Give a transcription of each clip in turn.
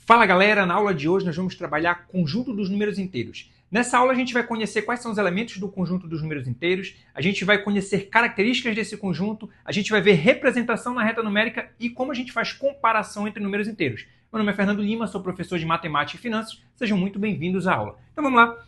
Fala galera, na aula de hoje nós vamos trabalhar conjunto dos números inteiros. Nessa aula a gente vai conhecer quais são os elementos do conjunto dos números inteiros, a gente vai conhecer características desse conjunto, a gente vai ver representação na reta numérica e como a gente faz comparação entre números inteiros. Meu nome é Fernando Lima, sou professor de Matemática e Finanças, sejam muito bem-vindos à aula. Então vamos lá.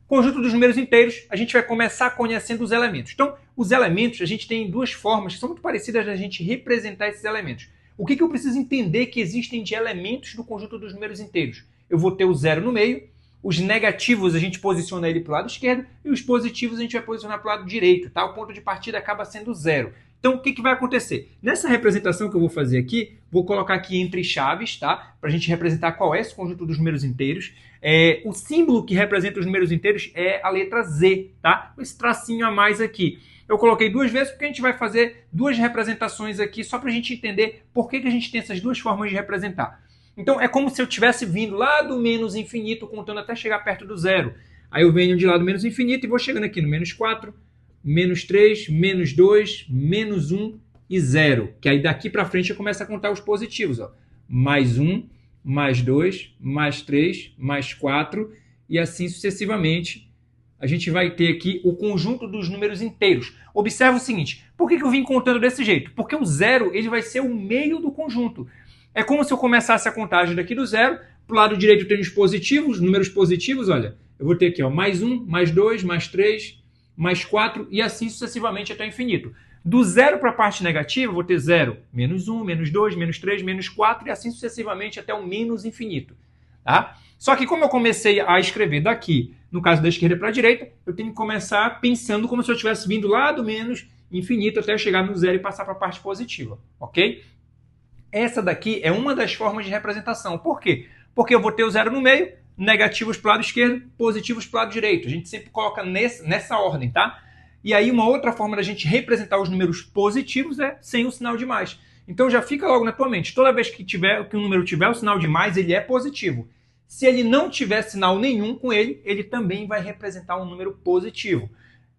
Conjunto dos números inteiros, a gente vai começar conhecendo os elementos. Então, os elementos, a gente tem duas formas que são muito parecidas da gente representar esses elementos. O que eu preciso entender que existem de elementos do conjunto dos números inteiros? Eu vou ter o zero no meio, os negativos a gente posiciona ele para o lado esquerdo e os positivos a gente vai posicionar para o lado direito, tá? O ponto de partida acaba sendo zero. Então, o que vai acontecer? Nessa representação que eu vou fazer aqui, vou colocar aqui entre chaves, tá? Para a gente representar qual é esse conjunto dos números inteiros. O símbolo que representa os números inteiros é a letra Z, tá? Esse tracinho a mais aqui. Eu coloquei duas vezes porque a gente vai fazer duas representações aqui só para a gente entender por que a gente tem essas duas formas de representar. Então, é como se eu tivesse vindo lá do menos infinito, contando até chegar perto do zero. Aí eu venho de lá do menos infinito e vou chegando aqui no menos 4, menos 3, menos 2, menos 1 e 0. Que aí daqui para frente eu começo a contar os positivos. Ó. Mais 1, mais 2, mais 3, mais 4 e assim sucessivamente. A gente vai ter aqui o conjunto dos números inteiros. Observa o seguinte, por que eu vim contando desse jeito? Porque o zero ele vai ser o meio do conjunto. É como se eu começasse a contagem daqui do zero, para o lado direito eu tenho os positivos, números positivos, olha. Eu vou ter aqui ó, mais 1, mais 2, mais 3, mais 4 e assim sucessivamente até o infinito. Do zero para a parte negativa, eu vou ter 0, menos 1, menos 2, menos 3, menos 4 e assim sucessivamente até o menos infinito. Tá? Só que como eu comecei a escrever daqui, no caso da esquerda para a direita, eu tenho que começar pensando como se eu estivesse vindo lá do menos infinito até chegar no zero e passar para a parte positiva, ok? Essa daqui é uma das formas de representação. Por quê? Porque eu vou ter o zero no meio, negativos para o lado esquerdo, positivos para o lado direito. A gente sempre coloca nessa ordem, tá? E aí uma outra forma da gente representar os números positivos é sem o sinal de mais. Então já fica logo na tua mente, toda vez que um número tiver o sinal de mais, ele é positivo. Se ele não tiver sinal nenhum com ele, ele também vai representar um número positivo.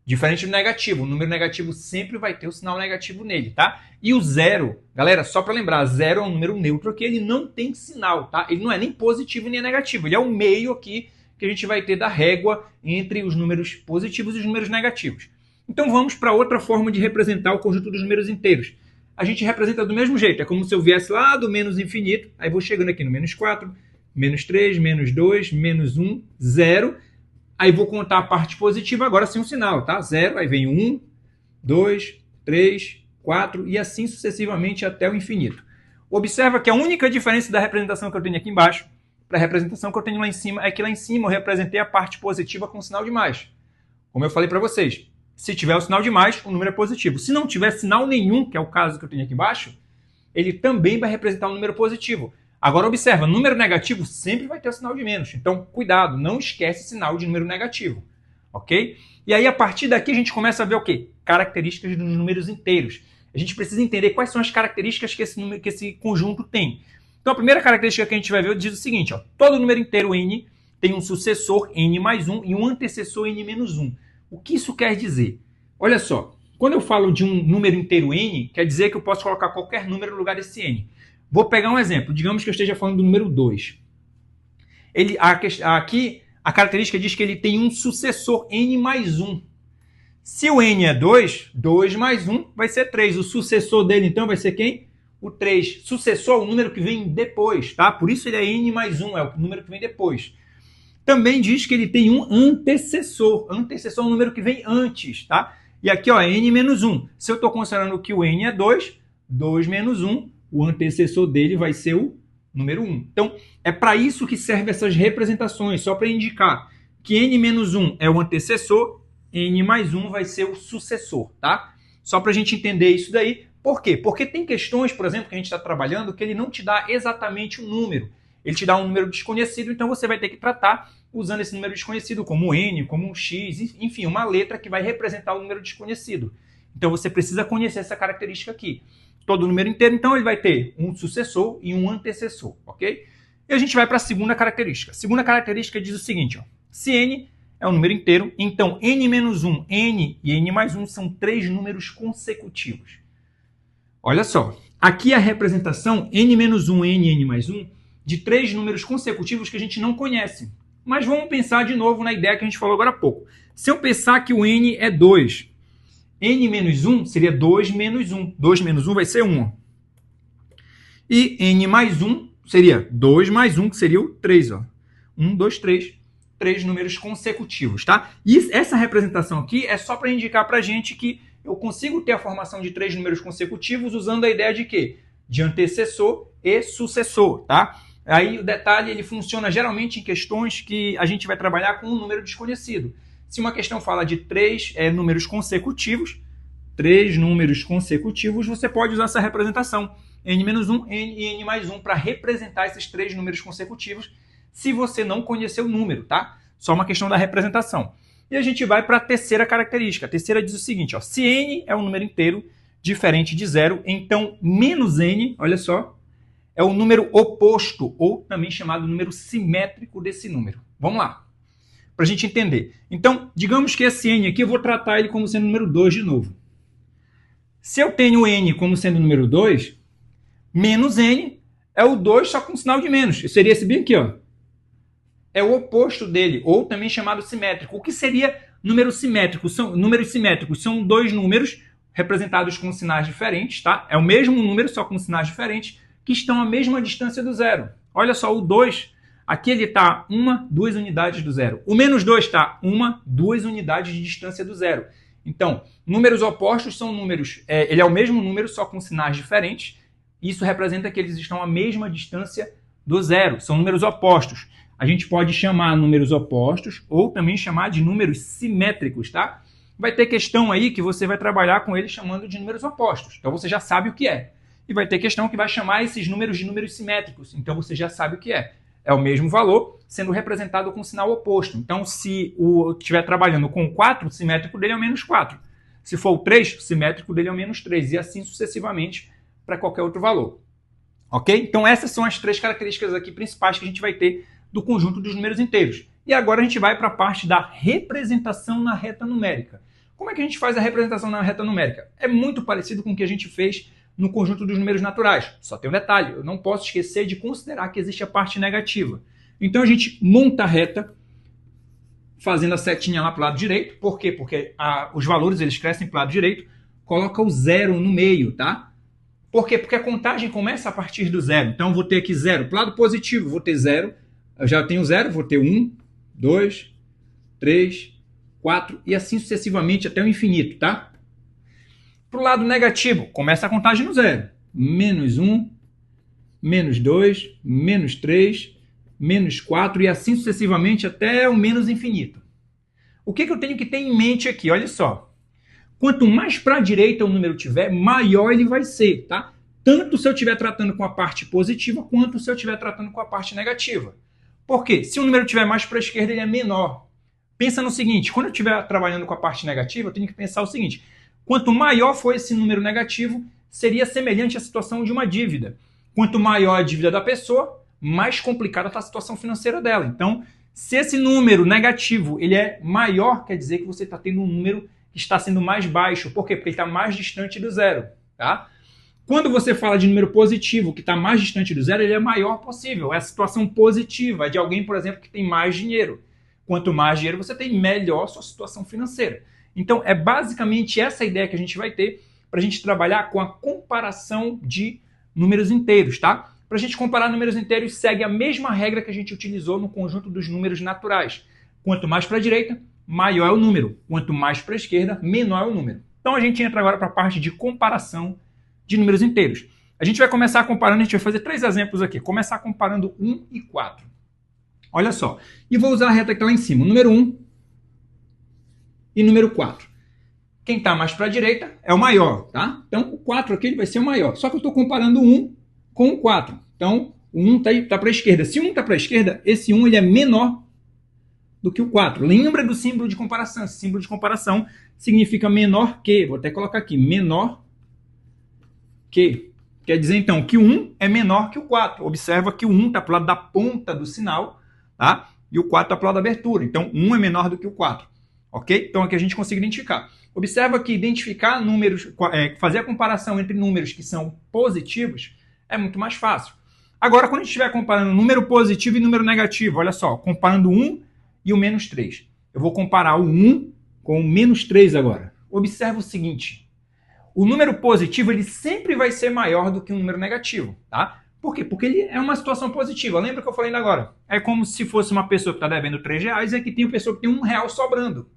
Diferente do negativo, o número negativo sempre vai ter o sinal negativo nele, tá? E o zero, galera, só para lembrar, zero é um número neutro porque ele não tem sinal, tá? Ele não é nem positivo nem negativo, ele é o meio aqui que a gente vai ter da régua entre os números positivos e os números negativos. Então vamos para outra forma de representar o conjunto dos números inteiros. A gente representa do mesmo jeito, é como se eu viesse lá do menos infinito, aí vou chegando aqui no menos 4, menos 3, menos 2, menos 1, 0. Aí vou contar a parte positiva agora sem o sinal, tá? 0, aí vem 1, 2, 3, 4 e assim sucessivamente até o infinito. Observa que a única diferença da representação que eu tenho aqui embaixo para a representação que eu tenho lá em cima é que lá em cima eu representei a parte positiva com sinal de mais. Como eu falei para vocês, se tiver o sinal de mais, o número é positivo. Se não tiver sinal nenhum, que é o caso que eu tenho aqui embaixo, ele também vai representar um número positivo. Agora observa, número negativo sempre vai ter o sinal de menos. Então, cuidado, não esquece sinal de número negativo. Ok? E aí, a partir daqui, a gente começa a ver o quê? Características dos números inteiros. A gente precisa entender quais são as características que esse conjunto tem. Então, a primeira característica que a gente vai ver diz o seguinte, ó, todo número inteiro n tem um sucessor n mais 1 e um antecessor n menos 1. O que isso quer dizer? Olha só, quando eu falo de um número inteiro n, quer dizer que eu posso colocar qualquer número no lugar desse n. Vou pegar um exemplo, digamos que eu esteja falando do número 2. Aqui a característica diz que ele tem um sucessor n mais 1. Se o n é 2, 2 mais 1 vai ser 3. O sucessor dele então vai ser quem? O 3. Sucessor é o número que vem depois, tá? Por isso ele é n mais 1, é o número que vem depois. Também diz que ele tem um antecessor. Antecessor é um número que vem antes, tá? E aqui, ó, n menos 1. Se eu estou considerando que o n é 2, 2 menos 1, o antecessor dele vai ser o número 1. Então, é para isso que servem essas representações, só para indicar que n menos 1 é o antecessor, n mais 1 vai ser o sucessor, tá? Só para a gente entender isso daí. Por quê? Porque tem questões, por exemplo, que a gente está trabalhando, que ele não te dá exatamente um número. Ele te dá um número desconhecido, então você vai ter que tratar usando esse número desconhecido como n, como um x, enfim, uma letra que vai representar o número desconhecido. Então você precisa conhecer essa característica aqui. Todo número inteiro, então ele vai ter um sucessor e um antecessor, ok? E a gente vai para a segunda característica. A segunda característica diz o seguinte, ó, se n é um número inteiro, então n menos 1, n e n mais 1 são 3 números consecutivos. Olha só, aqui a representação n menos 1, n e n mais 1 de 3 números consecutivos que a gente não conhece. Mas vamos pensar de novo na ideia que a gente falou agora há pouco. Se eu pensar que o n é 2, n menos 1 seria 2 menos 1. 2 menos 1 vai ser 1. E n mais 1 seria 2 mais 1, que seria o 3. Ó. 1, 2, 3. 3 números consecutivos, tá? E essa representação aqui é só para indicar para a gente que eu consigo ter a formação de 3 números consecutivos usando a ideia de quê? De antecessor e sucessor, tá? Aí o detalhe, ele funciona geralmente em questões que a gente vai trabalhar com um número desconhecido. Se uma questão fala de 3 números consecutivos, 3 números consecutivos, você pode usar essa representação, n-1, n e n mais 1, para representar esses 3 números consecutivos, se você não conhecer o número, tá? Só uma questão da representação. E a gente vai para a terceira característica. A terceira diz o seguinte, ó, se n é um número inteiro diferente de zero, então menos n, olha só, é o número oposto, ou também chamado número simétrico desse número. Vamos lá, para a gente entender. Então, digamos que esse n aqui, eu vou tratar ele como sendo o número 2 de novo. Se eu tenho n como sendo o número 2, menos n é o 2 só com sinal de menos. Seria esse bem aqui, ó. É o oposto dele, ou também chamado simétrico. O que seria número simétrico? Números simétricos são 2 números representados com sinais diferentes, tá? É o mesmo número, só com sinais diferentes, que estão à mesma distância do zero. Olha só, o 2, aqui ele está 1, 2 unidades do zero. O menos 2 está 1, 2 unidades de distância do zero. Então, números opostos são números, ele é o mesmo número, só com sinais diferentes. Isso representa que eles estão à mesma distância do zero. São números opostos. A gente pode chamar números opostos ou também chamar de números simétricos, tá? Vai ter questão aí que você vai trabalhar com eles chamando de números opostos. Então você já sabe o que é. E vai ter questão que vai chamar esses números de números simétricos. Então você já sabe o que é. É o mesmo valor sendo representado com sinal oposto. Então se eu estiver trabalhando com 4, o simétrico dele é o menos 4. Se for o 3, o simétrico dele é o menos 3. E assim sucessivamente para qualquer outro valor. Ok? Então essas são as 3 características aqui principais que a gente vai ter do conjunto dos números inteiros. E agora a gente vai para a parte da representação na reta numérica. Como é que a gente faz a representação na reta numérica? É muito parecido com o que a gente fez no conjunto dos números naturais. Só tem um detalhe, eu não posso esquecer de considerar que existe a parte negativa. Então a gente monta a reta fazendo a setinha lá para o lado direito. Por quê? Porque os valores eles crescem para o lado direito. Coloca o zero no meio, tá? Por quê? Porque a contagem começa a partir do zero. Então eu vou ter aqui zero. Para o lado positivo, vou ter zero. Eu já tenho zero, vou ter 1, 2, 3, 4 e assim sucessivamente até o infinito, tá? Para o lado negativo, começa a contagem no zero. Menos 1, menos 2, menos 3, menos 4 e assim sucessivamente até o menos infinito. O que eu tenho que ter em mente aqui? Olha só. Quanto mais para a direita o número tiver, maior ele vai ser, tá? Tanto se eu estiver tratando com a parte positiva, quanto se eu estiver tratando com a parte negativa. Por quê? Se o número estiver mais para a esquerda, ele é menor. Pensa no seguinte, quando eu estiver trabalhando com a parte negativa, eu tenho que pensar o seguinte, quanto maior for esse número negativo, seria semelhante à situação de uma dívida. Quanto maior a dívida da pessoa, mais complicada está a situação financeira dela. Então, se esse número negativo ele é maior, quer dizer que você está tendo um número que está sendo mais baixo. Por quê? Porque ele está mais distante do zero. Tá? Quando você fala de número positivo, que está mais distante do zero, ele é maior possível. É a situação positiva de alguém, por exemplo, que tem mais dinheiro. Quanto mais dinheiro você tem, melhor sua situação financeira. Então, é basicamente essa ideia que a gente vai ter para a gente trabalhar com a comparação de números inteiros, tá? Para a gente comparar números inteiros, segue a mesma regra que a gente utilizou no conjunto dos números naturais. Quanto mais para a direita, maior é o número. Quanto mais para a esquerda, menor é o número. Então, a gente entra agora para a parte de comparação de números inteiros. A gente vai começar comparando, a gente vai fazer 3 exemplos aqui. Começar comparando 1 e 4. Olha só. E vou usar a reta que está lá em cima. Número 1 e número 4. Quem está mais para a direita é o maior, tá? Então, o 4 aqui ele vai ser o maior. Só que eu estou comparando o 1 com o 4. Então, o 1 está para a esquerda. Se o 1 está para a esquerda, esse 1 ele é menor do que o 4. Lembra do símbolo de comparação. Esse símbolo de comparação significa menor que. Vou até colocar aqui. Menor que. Quer dizer, então, que o 1 é menor que o 4. Observa que o 1 está para o lado da ponta do sinal, tá? E o 4 está para o lado da abertura. Então, 1 é menor do que o 4. Ok? Então, aqui a gente consegue identificar. Observa que identificar números, fazer a comparação entre números que são positivos é muito mais fácil. Agora, quando a gente estiver comparando número positivo e número negativo, olha só, comparando o 1 e o menos 3. Eu vou comparar o 1 com o menos 3 agora. Observa o seguinte, o número positivo ele sempre vai ser maior do que o número negativo, tá? Por quê? Porque ele é uma situação positiva. Lembra que eu falei ainda agora? É como se fosse uma pessoa que está devendo R$3 e aqui tem uma pessoa que tem R$1 sobrando.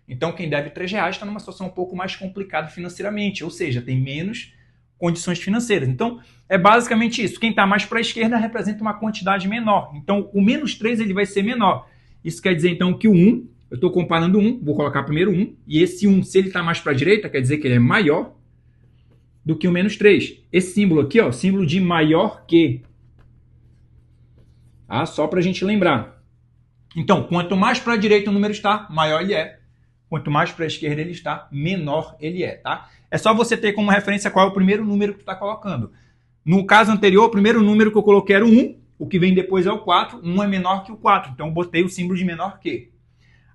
Então, quem deve R$3 está numa situação um pouco mais complicada financeiramente, ou seja, tem menos condições financeiras. Então, é basicamente isso. Quem está mais para a esquerda representa uma quantidade menor. Então, o menos 3 ele vai ser menor. Isso quer dizer, então, que o 1, eu estou comparando 1, vou colocar primeiro 1, e esse 1, se ele está mais para a direita, quer dizer que ele é maior do que o menos 3. Esse símbolo aqui, ó, símbolo de maior que. Tá? Só para a gente lembrar. Então, quanto mais para a direita o número está, maior ele é. Quanto mais para a esquerda ele está, menor ele é. Tá? É só você ter como referência qual é o primeiro número que tu está colocando. No caso anterior, o primeiro número que eu coloquei era o 1, o que vem depois é o 4, 1 é menor que o 4, então eu botei o símbolo de menor que.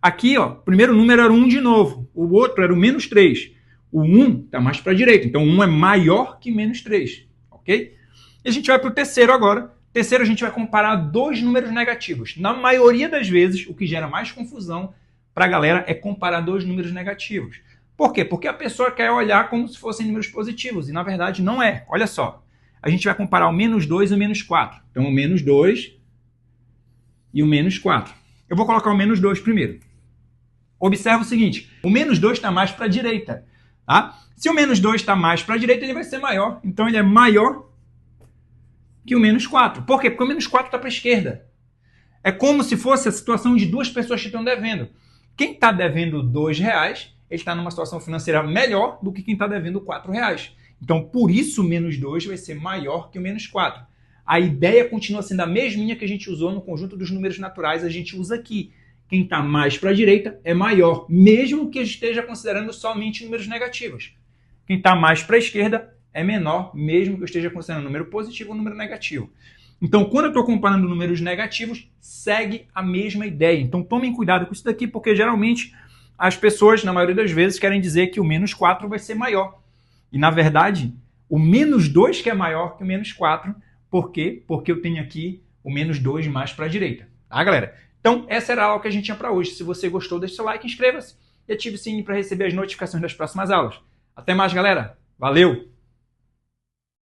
Aqui, ó, o primeiro número era o 1 de novo, o outro era o menos 3. O 1 está mais para a direita, então 1 é maior que menos 3, ok? E a gente vai para o terceiro agora. Terceiro, a gente vai comparar dois números negativos. Na maioria das vezes, o que gera mais confusão para a galera é comparar dois números negativos. Por quê? Porque a pessoa quer olhar como se fossem números positivos, e na verdade não é. Olha só, a gente vai comparar o menos 2 e o menos 4. Então, o menos 2 e o menos 4. Eu vou colocar o menos 2 primeiro. Observa o seguinte, o menos 2 está mais para a direita. Tá? Se o menos 2 está mais para a direita, ele vai ser maior. Então, ele é maior que o menos 4. Por quê? Porque o menos 4 está para a esquerda. É como se fosse a situação de duas pessoas que estão devendo. Quem está devendo R$2, ele está numa situação financeira melhor do que quem está devendo R$4. Então, por isso, o menos 2 vai ser maior que o menos 4. A ideia continua sendo a mesminha que a gente usou no conjunto dos números naturais, a gente usa aqui. Quem está mais para a direita é maior, mesmo que esteja considerando somente números negativos. Quem está mais para a esquerda é menor, mesmo que eu esteja considerando número positivo ou número negativo. Então, quando eu estou comparando números negativos, segue a mesma ideia. Então, tomem cuidado com isso daqui, porque geralmente as pessoas, na maioria das vezes, querem dizer que o menos 4 vai ser maior. E, na verdade, o menos 2 que é maior que o menos 4. Por quê? Porque eu tenho aqui o menos 2 mais para a direita. Tá, galera? Então, essa era a aula que a gente tinha para hoje. Se você gostou, deixe seu like, inscreva-se e ative o sininho para receber as notificações das próximas aulas. Até mais, galera. Valeu!